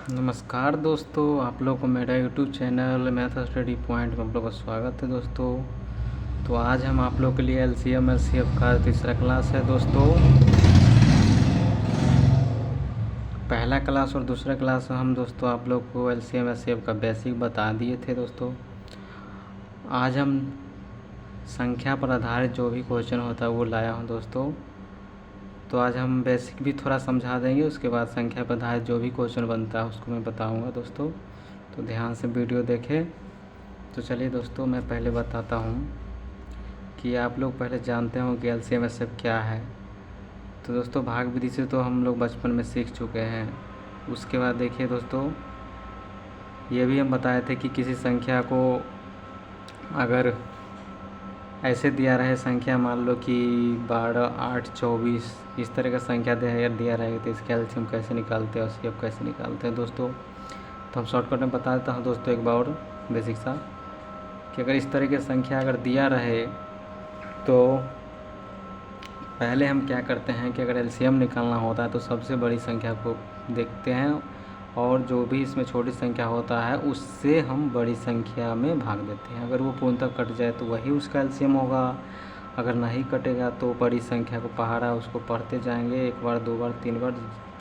नमस्कार दोस्तों, आप लोग को मेरा YouTube channel math study point में आप लोग का स्वागत है दोस्तों। तो आज हम आप लोग के लिए एलसीएम एलसीएफ का तीसरा क्लास है दोस्तों। पहला क्लास और दूसरा क्लास हम दोस्तों आप लोग को एलसीएम एलसीएफ का बेसिक बता दिए थे दोस्तों। आज हम संख्या पर आधारित जो भी क्वेश्चन होता है वो लाया हूँ दोस्तों। तो आज हम बेसिक भी थोड़ा समझा देंगे, उसके बाद संख्या पर आधारित जो भी क्वेश्चन बनता है उसको मैं बताऊंगा दोस्तों। तो ध्यान से वीडियो देखें। तो चलिए दोस्तों, मैं पहले बताता हूँ कि आप लोग पहले जानते हो कि एलसीएम एलसीएफ क्या है। तो दोस्तों भाग विधि से तो हम लोग बचपन में सीख चुके हैं। उसके बाद देखिए दोस्तों, ये भी हम बताए थे कि किसी संख्या को अगर ऐसे दिया रहे संख्या, मान लो कि 12, 8, 24 इस तरह का संख्या दिया रहेगा तो इसका एलसीएम कैसे निकालते हैं और एलसीएम कैसे निकालते हैं दोस्तों। तो हम शॉर्टकट में बता देता हूँ दोस्तों एक बार और बेसिक सा, कि अगर इस तरह की संख्या अगर दिया रहे तो पहले हम क्या करते हैं कि अगर एलसीएम निकालना होता है तो सबसे बड़ी संख्या को देखते हैं और जो भी इसमें छोटी संख्या होता है उससे हम बड़ी संख्या में भाग देते हैं। अगर वो पूर्णतः कट जाए तो वही उसका एलसीएम होगा, अगर नहीं कटेगा तो बड़ी संख्या को पहाड़ा उसको पढ़ते जाएंगे, एक बार, दो बार, तीन बार,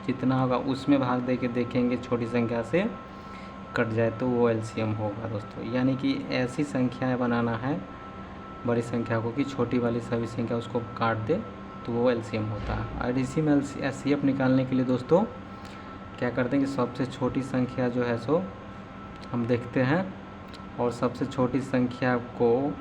जितना होगा उसमें भाग दे के देखेंगे छोटी संख्या से कट जाए तो वो एलसीएम होगा दोस्तों। यानी कि ऐसी संख्याएँ बनाना है बड़ी संख्या को कि छोटी वाली सभी संख्या उसको काट दे तो वो एलसीएम होता है। और इसी में एलसीएफ निकालने के लिए दोस्तों क्या करते हैं कि सबसे छोटी संख्या जो है सो हम देखते हैं और सबसे छोटी संख्या को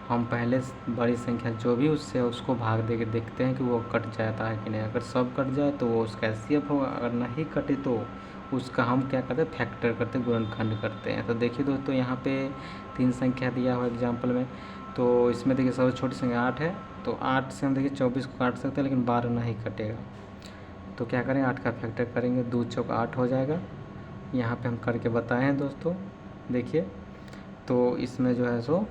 हम पहले बड़ी संख्या जो भी उससे उसको भाग दे के देखते हैं कि वो कट जाता है कि नहीं। अगर सब कट जाए तो वो उसका एलसीएफ होगा, अगर नहीं कटे तो उसका हम क्या करते हैं, फैक्टर करते हैं, गुणनखंड करते हैं। तो देखिए दोस्तों, यहाँ पे 3 संख्या दिया हुआ एग्जाम्पल में, तो इसमें देखिए सबसे छोटी संख्या 8 है, तो 8 से हम देखिए 24 को काट सकते हैं लेकिन 12 नहीं कटेगा। तो क्या करें, 8 का फैक्टर करेंगे, 2 चौक 8 हो जाएगा। यहाँ पे हम करके बताए हैं दोस्तों। देखिए तो इसमें जो है सो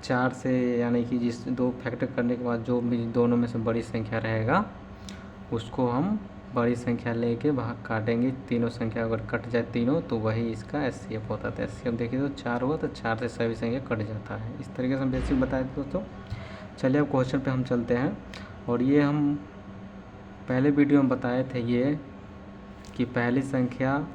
4 से, यानी कि जिस 2 फैक्टर करने के बाद जो भी दोनों में से बड़ी संख्या रहेगा उसको हम बड़ी संख्या लेके भाग काटेंगे। तीनों संख्या अगर कट जाए तीनों तो वही इसका एचसीएफ होता था। एचसीएफ देखिए तो 4 हुआ तो 4 से सभी संख्या कट जाता है। इस तरीके से हम बेसिक बताए थे दोस्तों। चलिए अब क्वेश्चन पे हम चलते हैं। और ये हम पहले वीडियो में बताए थे ये कि पहली संख्या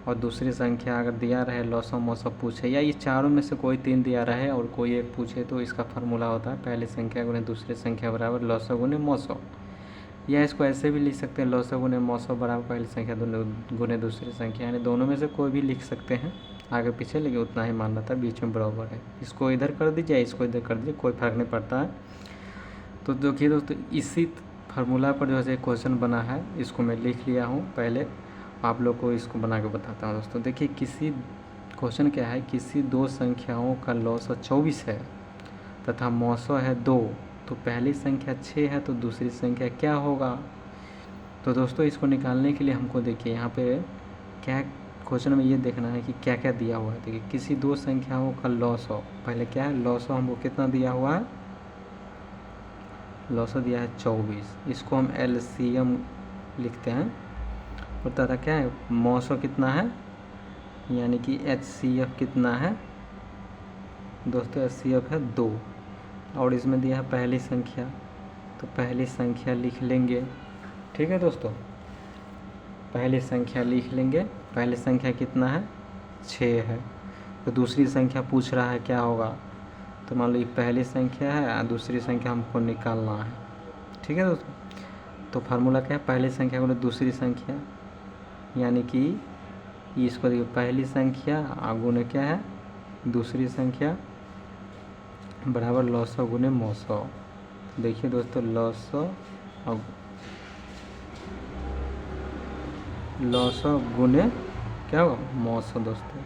और दूसरी संख्या अगर दिया रहे लॉसो मौसो पूछे, या ये चारों में से कोई 3 दिया रहे और कोई एक पूछे, तो इसका फार्मूला होता है पहली संख्या गुने दूसरी संख्या बराबर लॉसो गुने मौसो। या इसको ऐसे भी लिख सकते हैं, लॉसो गुने मौसो बराबर पहली संख्या गुने दूसरी संख्या, यानी दोनों में से कोई भी लिख सकते हैं आगे पीछे, लेकिन उतना ही मानना था, बीच में बराबर है। इसको इधर कर दीजिए, इसको इधर कर दीजिए, कोई फ़र्क नहीं पड़ता है। तो देखिए दोस्तों, इसी फार्मूला पर जो है क्वेश्चन बना है, इसको मैं लिख लिया हूँ। पहले आप लोग को इसको बना के बताता हूँ दोस्तों। देखिए किसी क्वेश्चन क्या है, किसी 2 संख्याओं का लॉसो 24 है तथा मौसो है 2, तो पहली संख्या 6 है तो दूसरी संख्या क्या होगा। तो दोस्तों इसको निकालने के लिए हमको देखिए यहाँ पे क्या क्वेश्चन में ये देखना है कि क्या क्या दिया हुआ है। देखिए किसी 2 संख्याओं का लॉसो, पहले क्या है, लॉसो हमको कितना दिया हुआ है, लॉसो दिया है 24। इसको हम एलसीएम लिखते हैं। और तथा क्या है, मौसो कितना है, यानी कि एचसीएफ कितना है दोस्तों, एचसीएफ है 2। और इसमें दिया है पहली संख्या, तो पहली संख्या लिख लेंगे। ठीक है दोस्तों, पहली संख्या लिख लेंगे। पहली संख्या कितना है, 6 है। तो दूसरी संख्या पूछ रहा है क्या होगा, तो मान लो ये पहली संख्या है और दूसरी संख्या हमको निकालना है। ठीक है दोस्तों, तो फार्मूला क्या है, पहली संख्या गुणे दूसरी संख्या, यानी कि इसको देखिए पहली संख्या गुणे क्या है, दूसरी संख्या बराबर लॉसो गुने मौसो। देखिए दोस्तों, लॉसो गुने क्या होगा, मौसो दोस्तों।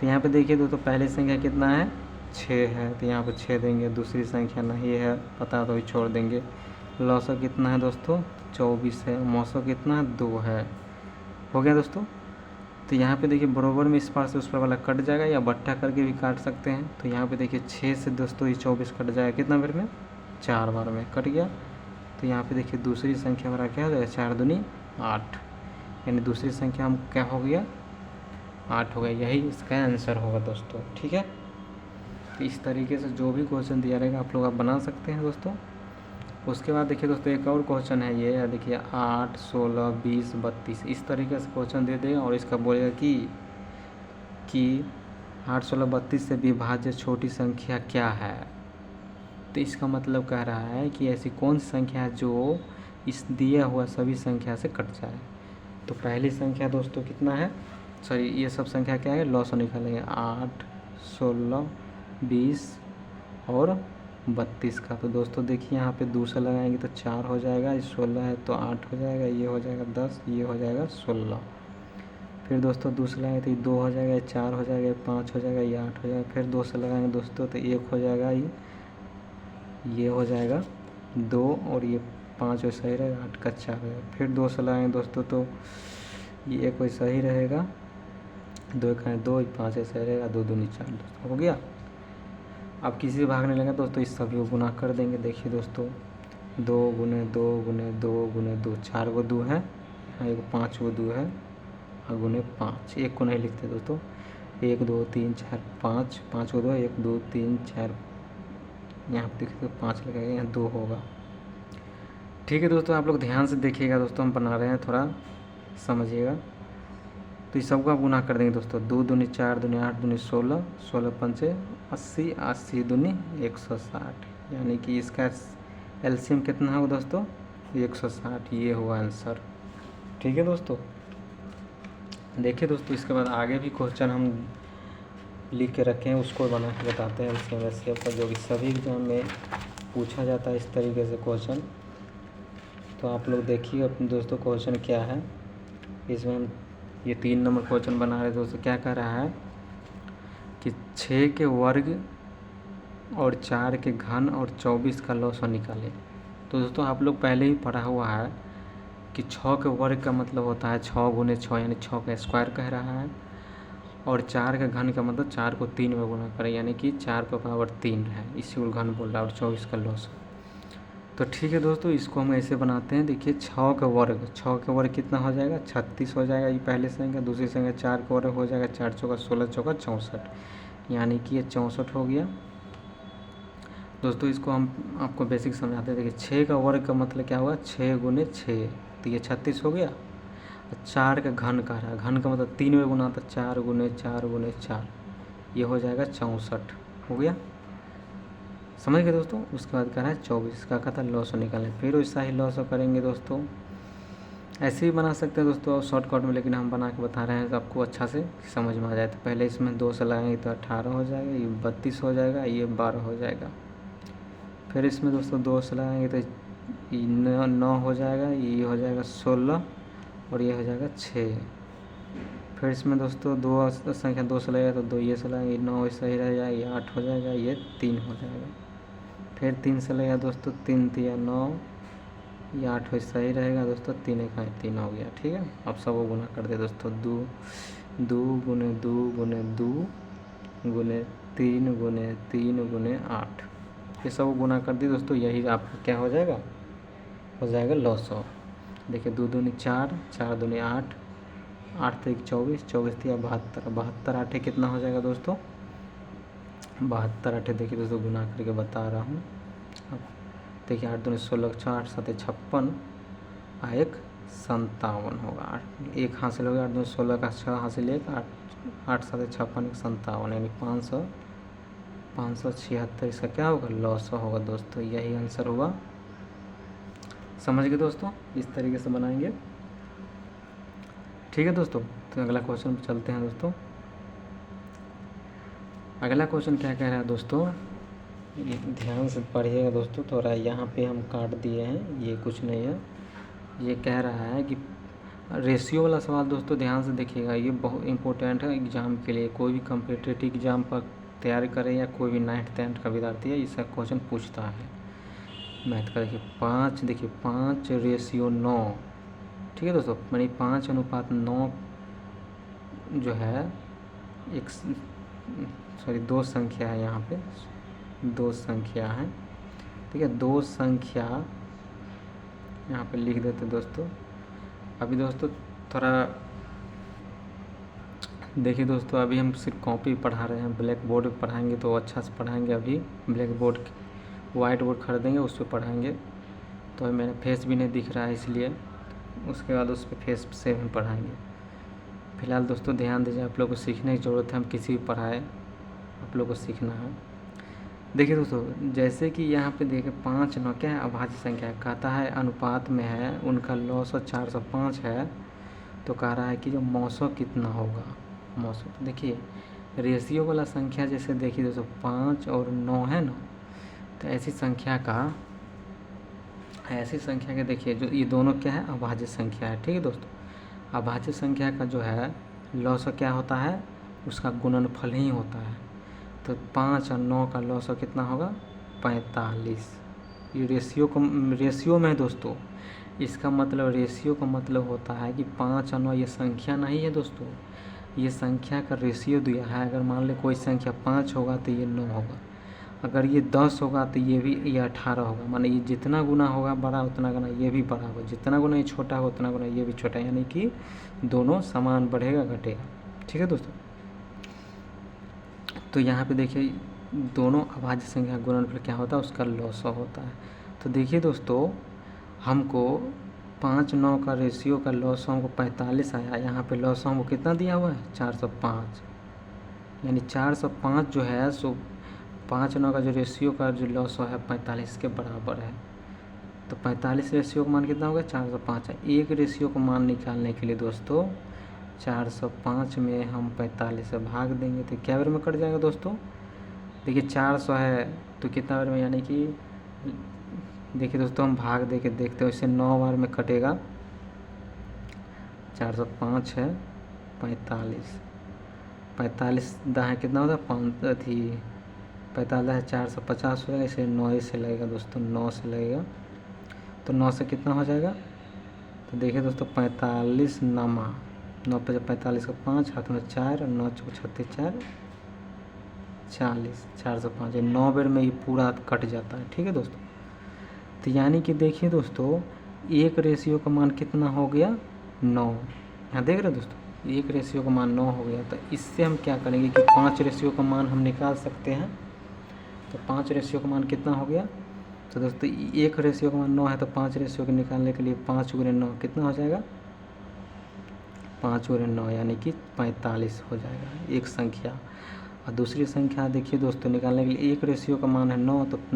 तो यहाँ पे देखिए दोस्तों, पहली संख्या कितना है, 6 है, तो यहाँ पे 6 देंगे। दूसरी संख्या नहीं है पता तो छोड़ देंगे। लॉसो कितना है दोस्तों, 24 है। मौसो कितना है, 2 है। हो गया दोस्तों। तो यहाँ पे देखिए बराबर में इस पार से उस पार वाला कट जाएगा, या बट्टा करके भी काट सकते हैं। तो यहाँ पे देखिए 6 से दोस्तों ये 24 कट जाएगा, कितना बार में, 4 बार में कट गया। तो यहाँ पे देखिए दूसरी संख्या हमारा क्या हो जाएगा, 4 दूनी 8, यानी दूसरी संख्या हम क्या हो गया, 8 हो गया, यही इसका आंसर होगा दोस्तों। ठीक है, तो इस तरीके से जो भी क्वेश्चन दिया रहेगा आप लोग आप बना सकते हैं दोस्तों। उसके बाद देखिए दोस्तों एक और क्वेश्चन है, ये देखिए 8, 16, 20, 32 इस तरीके से क्वेश्चन दे देगा और इसका बोलेगा कि 8, 16, 32 से विभाज्य छोटी संख्या क्या है। तो इसका मतलब कह रहा है कि ऐसी कौन सी संख्या है जो इस दिया हुआ सभी संख्या से कट जाए। तो पहली संख्या दोस्तों कितना है, सॉरी ये सब संख्या क्या है, लॉस निकालेंगे 8, 16, 20 और 32 का। तो दोस्तों देखिए यहाँ पे 2 से लगाएंगे तो 4 हो जाएगा, ये 16 है तो 8 हो जाएगा, ये हो जाएगा 10, ये हो जाएगा 16। फिर दोस्तों 2 से लगाएंगे तो ये 2 हो जाएगा, ये 4 हो जाएगा, ये 5 हो जाएगा, ये 8 हो जाएगा। फिर 2 से लगाएंगे दोस्तों तो 1 हो जाएगा, ये हो जाएगा 2 और ये 5 वैसा ही रहेगा, 8 का 4 हो जाएगा। फिर 2 से लगाएंगे दोस्तों तो ये 1 वैसा ही रहेगा, 2 का 2, 5 ऐसा रहेगा, 2 दूनी 4 दोस्तों हो गया। अब किसी से भागने लगा दोस्तों इस सभी को गुना कर देंगे। देखिए दोस्तों 2 गुने 2 गुने 2 गुने 2, 4 गो 2 है, यहाँ एक 5 गो 2 है और गुने 5, एक को नहीं लिखते दोस्तों, 1 2 3 4 5, 5 को 2, 1 2 3 4, यहाँ पर देखिए 5 लगेगा, यहाँ 2 होगा। ठीक है दोस्तों, आप लोग ध्यान से देखिएगा दोस्तों, हम बना रहे हैं, थोड़ा समझिएगा। तो इस सबको आप गुना कर देंगे दोस्तों, 2 दूनी 4 दूनी 8 दूनी 16, 16 पंचे 80, 80 दूनी 160, यानी कि इसका एलसीएम कितना होगा दोस्तों 160, ये हुआ आंसर। ठीक है दोस्तों, देखिए दोस्तों इसके बाद आगे भी क्वेश्चन हम लिख के रखे हैं, उसको बना के बताते हैं एलसीएम एचसीएफ का, जो कि सभी एग्जाम में पूछा जाता है इस तरीके से क्वेश्चन। तो आप लोग देखिए अपने दोस्तों क्वेश्चन क्या है। इसमें हम ये 3 नंबर क्वेश्चन बना रहे दोस्तों। क्या कह रहा है कि 6 के वर्ग और 4 के घन और 24 का लॉसा निकालें। तो दोस्तों आप लोग पहले ही पढ़ा हुआ है कि 6 के वर्ग का मतलब होता है 6 गुने 6, यानी 6 का स्क्वायर कह रहा है, और 4 के घन का मतलब 4 को 3 में गुना करें, यानी कि 4 का पावर 3 है, इसी को घन बोल रहा है, और 24 का लॉस। तो ठीक है दोस्तों, इसको हम ऐसे बनाते हैं। देखिए 6 का वर्ग, 6 का वर्ग कितना हो जाएगा 36 हो जाएगा, ये पहले संख्या। दूसरी संख्या 4 का वर्ग हो जाएगा 4 चौका 16, चौका 64, यानी कि ये 64 हो गया दोस्तों। इसको हम आपको बेसिक समझाते हैं। देखिए 6 का वर्ग का मतलब क्या हुआ 6 गुने 6, तो ये 36 हो गया। 4 का घन कह रहा है, घन का मतलब 3 में गुना, तो 4 गुने 4 गुने 4, ये हो जाएगा 64 हो गया, समझ गए दोस्तों। उसके बाद कह रहा है 24 का कहता है लॉस निकालें। फिर वैसा ही लॉस करेंगे दोस्तों, ऐसे भी बना सकते हैं दोस्तों शॉर्टकट में, लेकिन हम बना के बता रहे हैं तो आपको अच्छा से समझ में आ जाए। तो पहले इसमें 2 से लगाएंगे तो 18 हो जाएगा, ये 32 हो जाएगा, ये 12 हो जाएगा। फिर इसमें दोस्तों 2 से लगाएंगे तो 9 हो जाएगा, ये हो जाएगा 16 और ये हो जाएगा 6। फिर इसमें दोस्तों 2 संख्या 2 से लगेगा तो 2 ये से लगाएंगे, 9 सही रह जाएगा, ये 8 हो जाएगा, ये 3 हो जाएगा। फिर 3 से लगेगा दोस्तों, 3 3 9, ये 8 सही रहेगा दोस्तों, 3 1 3 हो गया। ठीक है, अब सब वो गुना कर दे दोस्तों, 2 2 गुने 2 गुने 2 गुने 3 गुने 3 गुने 8, ये सब गुना कर दिए दोस्तों। यही आपका क्या हो जाएगा लॉस हो। देखिए 2 दूनी 4, 4 दूनी 8, 8 3 24, 24 3 72, 72 8 कितना हो जाएगा दोस्तों 72 8। देखिए दोस्तों गुना करके बता रहा हूँ। अब देखिए 8 दूनी 16, 8 7 56, 1 57 होगा। 1 हासिल हो गया, 8 दूनी 16 का 6 हासिल 1, 8 7 56 1 57, यानी 576। इसका क्या होगा लॉस होगा दोस्तों, यही आंसर होगा। समझ गए दोस्तों, इस तरीके से बनाएंगे। ठीक है दोस्तों, तो अगला क्वेश्चन पर चलते हैं दोस्तों। अगला क्वेश्चन क्या कह रहा है दोस्तों, ध्यान से पढ़िएगा दोस्तों। थोड़ा यहाँ पे हम काट दिए हैं, ये कुछ नहीं है। ये कह रहा है कि रेशियो वाला सवाल दोस्तों ध्यान से देखिएगा, ये बहुत इंपॉर्टेंट है एग्जाम के लिए। कोई भी कम्पिटिटिव एग्जाम पर तैयारी करे या कोई भी 9th 10th का विद्यार्थी है, इसका क्वेश्चन पूछता है मैथ का। देखिए 5 रेशियो 9, ठीक है दोस्तों, यानी 5:9 जो है एक सॉरी 2 संख्या है, यहाँ पे 2 संख्या है। ठीक है, 2 संख्या यहाँ पे लिख देते दोस्तों। अभी दोस्तों थोड़ा देखिए दोस्तों, अभी हम सिर्फ कॉपी पढ़ा रहे हैं, ब्लैक बोर्ड पर पढ़ाएंगे तो अच्छा से पढ़ाएंगे। अभी ब्लैक बोर्ड वाइट बोर्ड खरीदेंगे, उस पर पढ़ाएंगे। तो अभी मेरा फेस भी नहीं दिख रहा है, इसलिए उसके बाद उस पर फेस से हम पढ़ाएंगे। फिलहाल दोस्तों ध्यान दीजिए, आप लोग को सीखने की ज़रूरत है, हम किसी भी पढ़ाए आप लोग को सीखना है। देखिए दोस्तों, जैसे कि यहाँ पे देखिए 5 9 क्या है, अभाज्य संख्या है। कहता है अनुपात में है, उनका लॉस 405 है। तो कह रहा है कि जो मौसों कितना होगा, मौसों। तो देखिए रेशियो वाला संख्या, जैसे देखिए दोस्तों 5 और 9 है ना, तो ऐसी संख्या के देखिए जो ये दोनों क्या है, अभाज्य संख्या है। ठीक है दोस्तों, अभाज्य संख्या का जो है लॉस क्या होता है, उसका गुणनफल ही होता है। तो 5 और 9 का लॉस कितना होगा, 45। ये रेशियो में है दोस्तों। इसका मतलब रेशियो का मतलब होता है कि 5 और 9 ये संख्या नहीं है दोस्तों, ये संख्या का रेशियो दिया है। अगर मान ले कोई संख्या 5 होगा तो ये 9 होगा, अगर ये 10 होगा तो ये 18 होगा। माने ये जितना गुना होगा बड़ा, उतना गुना ये भी बड़ा होगा, जितना गुना ये छोटा होगा उतना गुना ये भी छोटा, यानी कि दोनों समान बढ़ेगा घटेगा। ठीक है दोस्तों, तो यहाँ पे देखिए दोनों अभाज्य संख्या गुणनफल क्या होता है, उसका लॉस होता है। तो देखिए दोस्तों, हमको 5 9 का रेशियो का लॉस हमको 45 आया। यहाँ पे लॉस हमको कितना दिया हुआ है, 405। यानी 405 जो है सो 5 9 का जो रेशियो का जो लॉस है 45 के बराबर है। तो 45 रेशियो का मान कितना होगा, 405 है। एक रेशियो का मान निकालने के लिए दोस्तों 405 में हम 45 से भाग देंगे तो क्या बार में कट जाएगा दोस्तों। देखिए 400 है तो कितना बार में, यानी कि देखिए दोस्तों हम भाग दे के देखते हैं, इससे 9 बार में कटेगा। 405 है 45 दाएँ कितना होता है, 45 है 450 हो जाएगा, इसे 9 से लगेगा दोस्तों, 9 से लगेगा। तो 9 से कितना हो जाएगा, तो देखिए दोस्तों 45 नामा 9 पे 45 का 5 हाथ में 4 और 9 चौक 36 4 40, 405 9 बार में ये पूरा कट जाता है। ठीक है दोस्तों, तो यानी कि देखिए दोस्तों एक रेशियो का मान कितना हो गया, 9। यहाँ देख रहे हैं दोस्तों, एक रेशियो का मान 9 हो गया। तो इससे हम क्या करेंगे कि 5 रेशियो का मान हम निकाल सकते हैं। तो 5 रेशियो का मान कितना हो गया, तो दोस्तों एक रेशियो का मान 9 है, तो 5 रेशियो को निकालने के लिए 5 गुणे 9 कितना हो जाएगा, 5 गुणे 9 यानी कि 45 हो जाएगा एक संख्या। और दूसरी संख्या देखिए दोस्तों निकालने के लिए एक रेशियो का मान है 9, तो